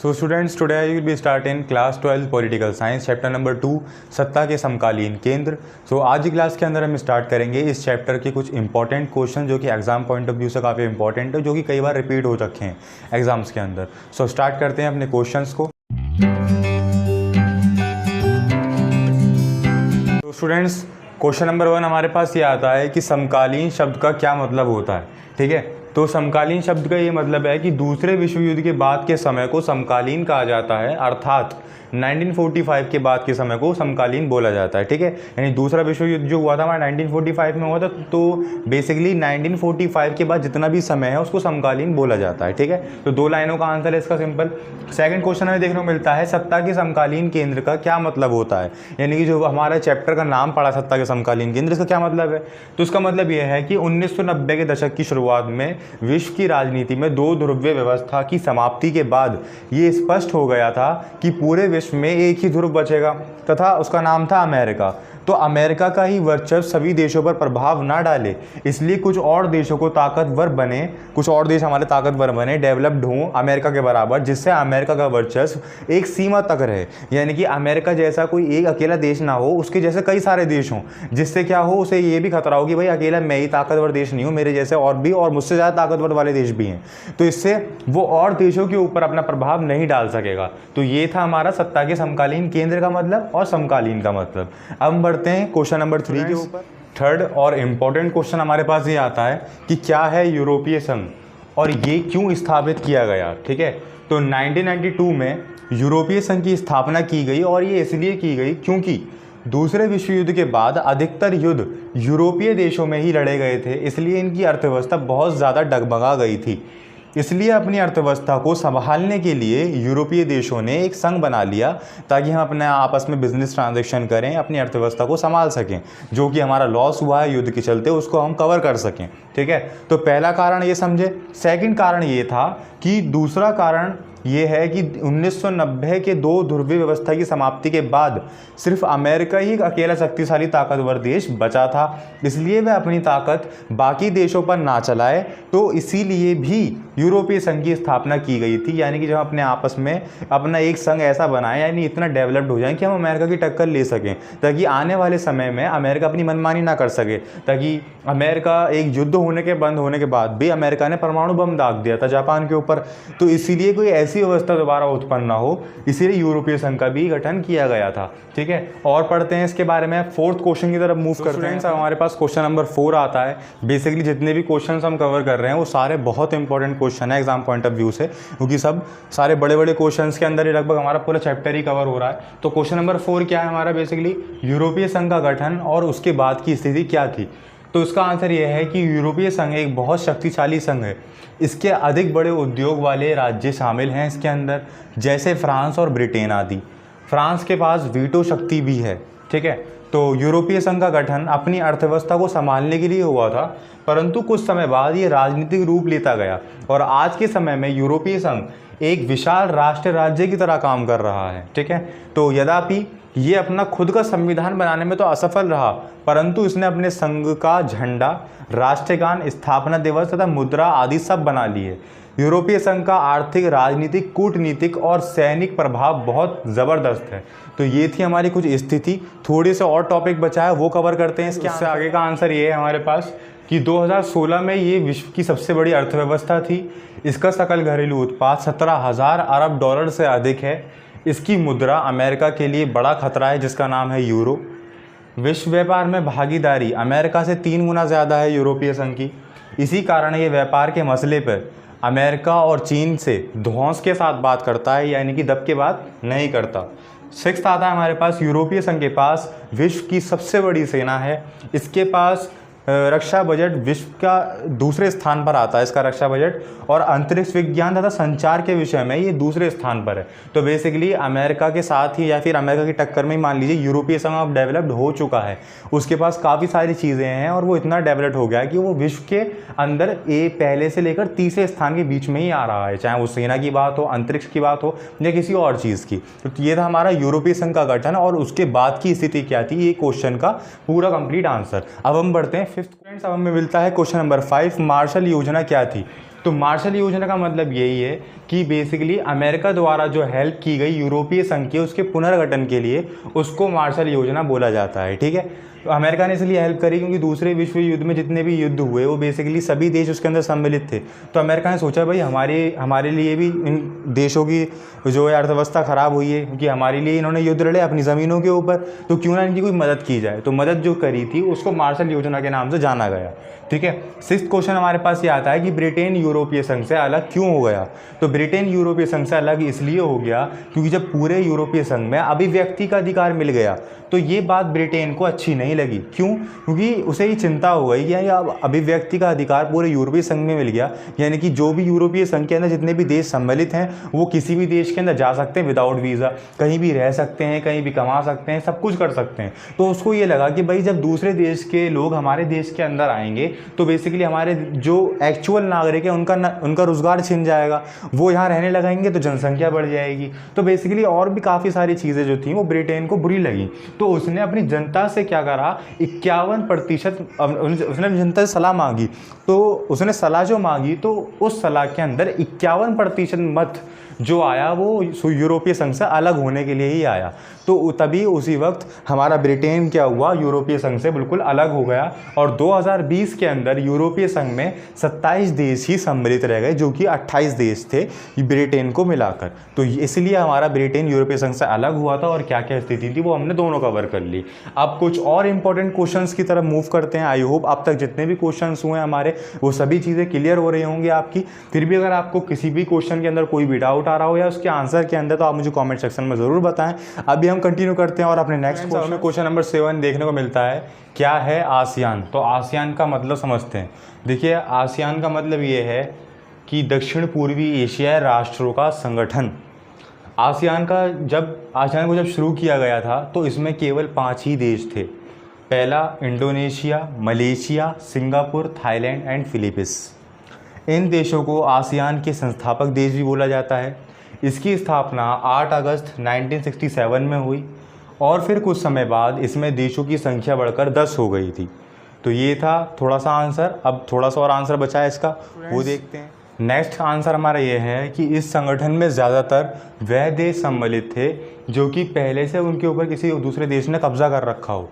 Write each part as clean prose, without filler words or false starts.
So students, today I will be start in class 12 political science chapter number 2 सत्ता के समकालीन केंद्र। सो आज की क्लास के अंदर हम स्टार्ट करेंगे इस चैप्टर के कुछ इंपॉर्टेंट क्वेश्चन जो कि एग्जाम पॉइंट ऑफ व्यू से काफ़ी इंपॉर्टेंट है, जो कि कई बार रिपीट हो रखे हैं एग्जाम्स के अंदर। सो स्टार्ट करते हैं अपने क्वेश्चंस को। तो स्टूडेंट्स, क्वेश्चन नंबर 1 हमारे पास ये आता है कि समकालीन शब्द का क्या मतलब होता है। ठीक है, तो समकालीन शब्द का ये मतलब है कि दूसरे विश्व युद्ध के बाद के समय को समकालीन कहा जाता है, अर्थात 1945 के बाद के समय को समकालीन बोला जाता है। ठीक है, यानी दूसरा विश्व युद्ध जो हुआ था हमारा 1945 में हुआ था, तो बेसिकली 1945 के बाद जितना भी समय है उसको समकालीन बोला जाता है। ठीक है, तो 2 लाइनों का आंसर है इसका सिंपल। सेकंड क्वेश्चन हमें देखने को मिलता है सत्ता के समकालीन केंद्र का क्या मतलब होता है, यानी कि जो हमारा चैप्टर का नाम पड़ा सत्ता के समकालीन केंद्र, इसका क्या मतलब है। तो इसका मतलब यह है कि 1990 के दशक की शुरुआत में विश्व की राजनीति में 2 ध्रुवीय व्यवस्था की समाप्ति के बाद ये स्पष्ट हो गया था कि पूरे विश्व में एक ही ध्रुव बचेगा तथा उसका नाम था अमेरिका। तो अमेरिका का ही वर्चस्व सभी देशों पर प्रभाव ना डाले, इसलिए कुछ और देशों को ताकतवर बने, कुछ और देश हमारे ताकतवर बने, डेवलप्ड हों अमेरिका के बराबर, जिससे अमेरिका का वर्चस्व एक सीमा तक रहे। यानी कि अमेरिका जैसा कोई एक अकेला देश ना हो, उसके जैसे कई सारे देश हों, जिससे क्या हो, उसे ये भी खतरा हो कि भाई अकेला मैं ही ताकतवर देश नहीं हूँ, मेरे जैसे और भी और मुझसे ज़्यादा ताकतवर वाले देश भी हैं। तो इससे वो और देशों के ऊपर अपना प्रभाव नहीं डाल सकेगा। तो ये था हमारा सत्ता के समकालीन केंद्र का मतलब और समकालीन का मतलब। अब बढ़ते हैं क्वेश्चन नंबर 3 के ऊपर। थर्ड और इम्पोर्टेंट क्वेश्चन हमारे पास ये आता है कि क्या है यूरोपीय संघ और ये क्यों स्थापित किया गया। ठीक है, तो 1992 में यूरोपीय संघ की स्थापना की गई और ये इसलिए की गई क्योंकि दूसरे विश्व युद्ध के बाद अधिकतर युद्ध यूरोपीय देशों में ही लड़े गए थे, इसलिए इनकी अर्थव्यवस्था बहुत ज़्यादा डगमगा गई थी। इसलिए अपनी अर्थव्यवस्था को संभालने के लिए यूरोपीय देशों ने एक संघ बना लिया ताकि हम अपने आपस में बिजनेस ट्रांजैक्शन करें, अपनी अर्थव्यवस्था को संभाल सकें, जो कि हमारा लॉस हुआ है युद्ध के चलते उसको हम कवर कर सकें। ठीक है, तो पहला कारण ये समझे। सेकंड कारण ये था कि दूसरा कारण ये है कि 1990 के 2 ध्रुवीय व्यवस्था की समाप्ति के बाद सिर्फ अमेरिका ही अकेला शक्तिशाली ताकतवर देश बचा था, इसलिए वह अपनी ताकत बाकी देशों पर ना चलाए। तो इसीलिए भी यूरोपीय संघ की स्थापना की गई थी, यानी कि जब अपने आपस में अपना एक संघ ऐसा बनाए, यानी इतना डेवलप्ड हो जाए कि हम अमेरिका की टक्कर ले सकें, ताकि आने वाले समय में अमेरिका अपनी मनमानी ना कर सके। ताकि अमेरिका एक युद्ध होने के बंद होने के बाद भी अमेरिका ने परमाणु बम दाग दिया था जापान के ऊपर, तो इसीलिए कोई ऐसी व्यवस्था दोबारा उत्पन्न ना हो, इसीलिए यूरोपीय संघ का भी गठन किया गया था। ठीक है, और पढ़ते हैं इसके बारे में। फोर्थ क्वेश्चन की तरफ मूव करते हैं। हमारे पास क्वेश्चन नंबर 4 आता है। बेसिकली जितने भी क्वेश्चन हम कवर कर रहे हैं वो सारे बहुत इंपॉर्टेंट क्वेश्चन है एग्जाम पॉइंट ऑफ व्यू से, क्योंकि सब सारे बड़े बड़े क्वेश्चंस के अंदर ही लगभग हमारा पूरा चैप्टर ही कवर हो रहा है। तो क्वेश्चन नंबर 4 क्या है हमारा, बेसिकली यूरोपीय संघ का गठन और उसके बाद की स्थिति क्या थी। तो इसका आंसर यह है कि यूरोपीय संघ एक बहुत शक्तिशाली संघ है। इसके अधिक बड़े उद्योग वाले राज्य शामिल हैं इसके अंदर, जैसे फ्रांस और ब्रिटेन आदि। फ्रांस के पास वीटो शक्ति भी है। ठीक है, तो यूरोपीय संघ का गठन अपनी अर्थव्यवस्था को संभालने के लिए हुआ था, परंतु कुछ समय बाद ये राजनीतिक रूप लेता गया और आज के समय में यूरोपीय संघ एक विशाल राष्ट्र राज्य की तरह काम कर रहा है। ठीक है, तो यद्यपि ये अपना खुद का संविधान बनाने में तो असफल रहा, परंतु इसने अपने संघ का झंडा, राष्ट्रगान, स्थापना दिवस तथा मुद्रा आदि सब बना लिए। यूरोपीय संघ का आर्थिक, राजनीतिक, कूटनीतिक और सैनिक प्रभाव बहुत ज़बरदस्त है। तो ये थी हमारी कुछ स्थिति। थोड़े से और टॉपिक बचा है, वो कवर करते हैं। इसके आगे का आंसर ये है हमारे पास कि 2016 में ये विश्व की सबसे बड़ी अर्थव्यवस्था थी। इसका सकल घरेलू उत्पाद 17,000 अरब डॉलर से अधिक है। इसकी मुद्रा अमेरिका के लिए बड़ा खतरा है, जिसका नाम है यूरो। विश्व व्यापार में भागीदारी अमेरिका से 3 गुना ज़्यादा है यूरोपीय संघ की। इसी कारण ये व्यापार के मसले पर अमेरिका और चीन से धौंस के साथ बात करता है, यानी कि दब के बात नहीं करता। 6th आता है हमारे पास, यूरोपीय संघ के पास विश्व की सबसे बड़ी सेना है। इसके पास रक्षा बजट विश्व का दूसरे स्थान पर आता है इसका रक्षा बजट, और अंतरिक्ष विज्ञान तथा संचार के विषय में ये दूसरे स्थान पर है। तो बेसिकली अमेरिका के साथ ही या फिर अमेरिका की टक्कर में ही मान लीजिए यूरोपीय संघ अब डेवलप्ड हो चुका है। उसके पास काफ़ी सारी चीज़ें हैं और वो इतना डेवलप्ड हो गया है कि वो विश्व के अंदर पहले से लेकर तीसरे स्थान के बीच में ही आ रहा है, चाहे वो सेना की बात हो, अंतरिक्ष की बात हो या किसी और चीज़ की। तो ये था हमारा यूरोपीय संघ का गठन और उसके बाद की स्थिति क्या थी, ये क्वेश्चन का पूरा कंप्लीट आंसर। अब हम बढ़ते हैं 5th। फ्रेंड्स, अब हमें मिलता है क्वेश्चन नंबर 5, मार्शल योजना क्या थी। तो मार्शल योजना का मतलब यही है कि बेसिकली अमेरिका द्वारा जो हेल्प की गई यूरोपीय संघ के उसके पुनर्गठन के लिए उसको मार्शल योजना बोला जाता है। ठीक है, तो अमेरिका ने इसलिए हेल्प करी क्योंकि दूसरे विश्व युद्ध में जितने भी युद्ध हुए वो बेसिकली सभी देश उसके अंदर सम्मिलित थे। तो अमेरिका ने सोचा भाई हमारे लिए भी इन देशों की जो है अर्थव्यवस्था ख़राब हुई है, क्योंकि हमारे लिए इन्होंने युद्ध लड़े अपनी ज़मीनों के ऊपर, तो क्यों ना इनकी कोई मदद की जाए। तो मदद जो करी थी उसको मार्शल योजना के नाम से जाना गया। ठीक है, 6th क्वेश्चन हमारे पास ये आता है कि ब्रिटेन यूरोपीय संघ से अलग क्यों हो गया। तो ब्रिटेन यूरोपीय संघ से अलग इसलिए हो गया क्योंकि जब पूरे यूरोपीय संघ में अभिव्यक्ति का अधिकार मिल गया तो ये बात ब्रिटेन को अच्छी नहीं लगी। क्यों? क्योंकि उसे ये चिंता हो गई कि अब अभिव्यक्ति का अधिकार पूरे यूरोपीय संघ में मिल गया, यानी कि जो भी यूरोपीय संघ के अंदर जितने भी देश सम्मिलित हैं वो किसी भी देश के अंदर जा सकते हैं विदाउट वीज़ा, कहीं भी रह सकते हैं, कहीं भी कमा सकते हैं, सब कुछ कर सकते हैं। तो उसको ये लगा कि भाई जब दूसरे देश के लोग हमारे देश के अंदर आएंगे तो बेसिकली हमारे जो एक्चुअल नागरिक है उनका रोज़गार छिन जाएगा, वो यहाँ रहने लगेंगे तो जनसंख्या बढ़ जाएगी। तो बेसिकली और भी काफ़ी सारी चीज़ें जो थी वो ब्रिटेन को बुरी लगी। तो उसने अपनी जनता से क्या करा, 51% उसने जनता से सलाह मांगी। तो उसने सलाह जो मांगी तो उस सलाह के अंदर 51% मत जो आया वो यूरोपीय संघ से अलग होने के लिए ही आया। तो तभी उसी वक्त हमारा ब्रिटेन क्या हुआ, यूरोपीय संघ से बिल्कुल अलग हो गया और 2020 के अंदर यूरोपीय संघ में 27 देश ही सम्मिलित रह गए, जो कि 28 देश थे ब्रिटेन को मिलाकर। तो इसलिए हमारा ब्रिटेन यूरोपीय संघ से अलग हुआ था और क्या क्या स्थिति थी वो हमने दोनों कवर कर ली। अब कुछ और इंपॉर्टेंट क्वेश्चंस की तरफ मूव करते हैं। आई होप अब तक जितने भी क्वेश्चंस हुए हमारे वो सभी चीज़ें क्लियर हो रही होंगी आपकी। फिर भी अगर आपको किसी भी क्वेश्चन के अंदर कोई भी डाउट आ रहा हो या उसके आंसर के अंदर तो आप मुझे कमेंट सेक्शन में ज़रूर बताएं। अभी हम कंटिन्यू करते हैं और अपने नेक्स्ट क्वेश्चन नंबर 7 देखने को मिलता है, क्या है आसियान। तो आसियान का मतलब समझते हैं। देखिए, आसियान का मतलब ये है कि दक्षिण पूर्वी एशियाई राष्ट्रों का संगठन। आसियान को जब शुरू किया गया था तो इसमें केवल 5 ही देश थे। पहला Indonesia, Malaysia, Singapore, Thailand and Philippines. इन देशों को आसियान के संस्थापक देश भी बोला जाता है। इसकी स्थापना 8 अगस्त 1967 में हुई और फिर कुछ समय बाद इसमें देशों की संख्या बढ़कर 10 हो गई थी। तो ये था थोड़ा सा आंसर। अब थोड़ा सा और आंसर बचा है इसका, वो देखते हैं। नेक्स्ट आंसर हमारा ये है कि इस संगठन में ज़्यादातर वह देश सम्मिलित थे जो कि पहले से उनके ऊपर किसी दूसरे देश ने कब्जा कर रखा हो।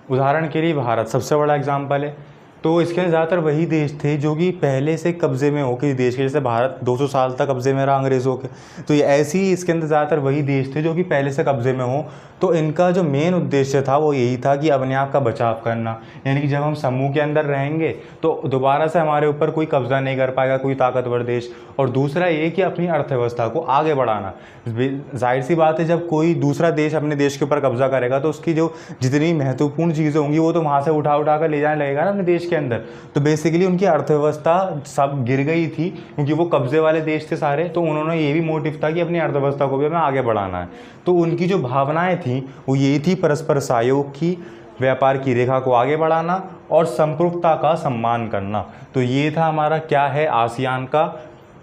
उदाहरण के लिए भारत सबसे बड़ा एग्जाम्पल है। तो इसके ज़्यादातर वही देश थे जो कि पहले से कब्ज़े में हो किसी देश के, जैसे भारत 200 साल तक कब्ज़े में रहा अंग्रेज़ों के। तो ये ऐसे ही इसके अंदर ज़्यादातर वही देश थे जो कि पहले से कब्ज़े में हो। तो इनका जो मेन उद्देश्य था वो यही था कि अपने आप का बचाव करना, यानी कि जब हम समूह के अंदर रहेंगे तो दोबारा से हमारे ऊपर कोई कब्ज़ा नहीं कर पाएगा कोई ताकतवर देश। और दूसरा ये कि अपनी अर्थव्यवस्था को आगे बढ़ाना। जाहिर सी बात है, जब कोई दूसरा देश अपने देश के ऊपर कब्ज़ा करेगा तो उसकी जो जितनी महत्वपूर्ण चीज़ें होंगी वो तो वहाँ से उठा कर ले जाने लगेगा ना अपने देश के अंदर। तो बेसिकली उनकी अर्थव्यवस्था सब गिर गई थी क्योंकि वो कब्जे वाले देश थे सारे। तो उन्होंने ये भी मोटिव था कि अपनी अर्थव्यवस्था को भी हमें आगे बढ़ाना है। तो उनकी जो भावनाएं थी वो यही थी, परस्पर सहयोग की, व्यापार की रेखा को आगे बढ़ाना और संप्रभुता का सम्मान करना। तो ये था हमारा क्या है आसियान का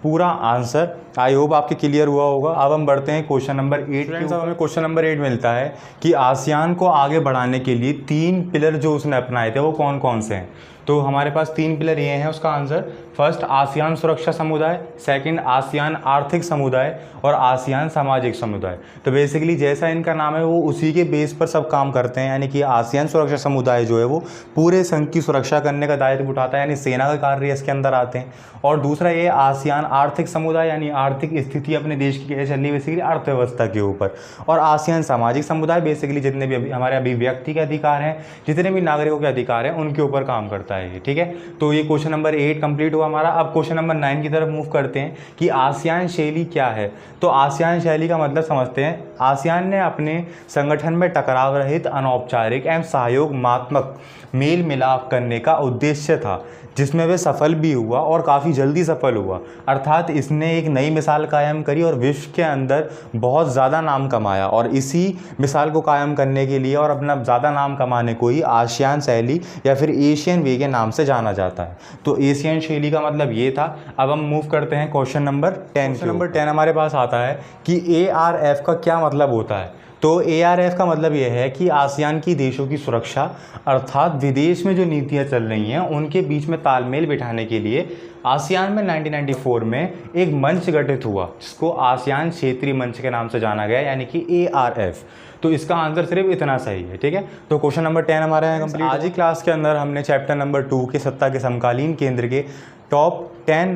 पूरा आंसर। आई होप आपके क्लियर हुआ होगा। अब हम बढ़ते हैं क्वेश्चन नंबर 8 के। हमें क्वेश्चन नंबर 8 मिलता है कि आसियान को आगे बढ़ाने के लिए 3 पिलर जो उसने अपनाए थे वो कौन कौन से हैं। तो हमारे पास 3 पिलर ये हैं उसका आंसर। फर्स्ट आसियान सुरक्षा समुदाय, सेकंड आसियान आर्थिक समुदाय और आसियान सामाजिक समुदाय। तो बेसिकली जैसा इनका नाम है वो उसी के बेस पर सब काम करते हैं, यानी कि आसियान सुरक्षा समुदाय जो है वो पूरे संघ की सुरक्षा करने का दायित्व उठाता है, यानी सेना का कार्य इसके अंदर आते हैं। और दूसरा ये आसियान आर्थिक समुदाय, यानी आर्थिक स्थिति अपने देश की कैसे चलनी बेसिकली अर्थव्यवस्था के ऊपर। और आसियान सामाजिक समुदाय बेसिकली जितने भी हमारे अभिव्यक्ति के अधिकार हैं, जितने भी नागरिकों के अधिकार हैं उनके ऊपर काम करता है। ठीक है, तो ये क्वेश्चन नंबर 8 कंप्लीट हुआ हमारा। अब क्वेश्चन नंबर 9 की तरफ मूव करते हैं कि आसियान शैली क्या है। तो आसियान शैली का मतलब समझते हैं। आसियान ने अपने संगठन में टकराव रहित, अनौपचारिक एवं सहयोगात्मक मेल मिलाप करने का उद्देश्य था, जिसमें वे सफल भी हुआ और काफ़ी जल्दी सफल हुआ। अर्थात इसने एक नई मिसाल कायम करी और विश्व के अंदर बहुत ज़्यादा नाम कमाया। और इसी मिसाल को कायम करने के लिए और अपना ज़्यादा नाम कमाने को ही आसियान शैली या फिर एशियन वे के नाम से जाना जाता है। तो एशियन शैली का मतलब ये था। अब हम मूव करते हैं क्वेश्चन नंबर 10। क्वेश्चन नंबर 10 हमारे पास आता है कि ARF का क्या मतलब होता है। तो ARF का मतलब यह है कि आसियान की देशों की सुरक्षा, अर्थात विदेश में जो नीतियाँ चल रही हैं उनके बीच में तालमेल बिठाने के लिए आसियान में 1994 में एक मंच गठित हुआ जिसको आसियान क्षेत्रीय मंच के नाम से जाना गया, यानी कि ARF। तो इसका आंसर सिर्फ इतना सही है, ठीक है। तो क्वेश्चन नंबर 10 हमारा है कंप्लीट। आज ही क्लास के अंदर हमने चैप्टर नंबर 2 के सत्ता के समकालीन केंद्र के टॉप 10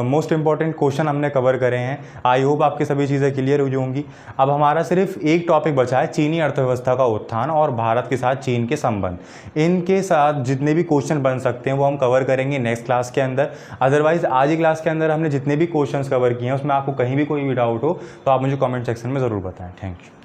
मोस्ट इंपॉर्टेंट क्वेश्चन हमने कवर करे हैं। आई होप आपकी सभी चीज़ें क्लियर हो जाएंगी। अब हमारा सिर्फ एक टॉपिक बचा है, चीनी अर्थव्यवस्था का उत्थान और भारत के साथ चीन के संबंध। इनके साथ जितने भी क्वेश्चन बन सकते हैं वो हम कवर करेंगे नेक्स्ट क्लास के अंदर। अदरवाइज आज ही क्लास के अंदर हमने जितने भी क्वेश्चन कवर किए हैं उसमें आपको कहीं भी कोई भी डाउट हो तो आप मुझे कॉमेंट सेक्शन में ज़रूर बताएँ। Thank you.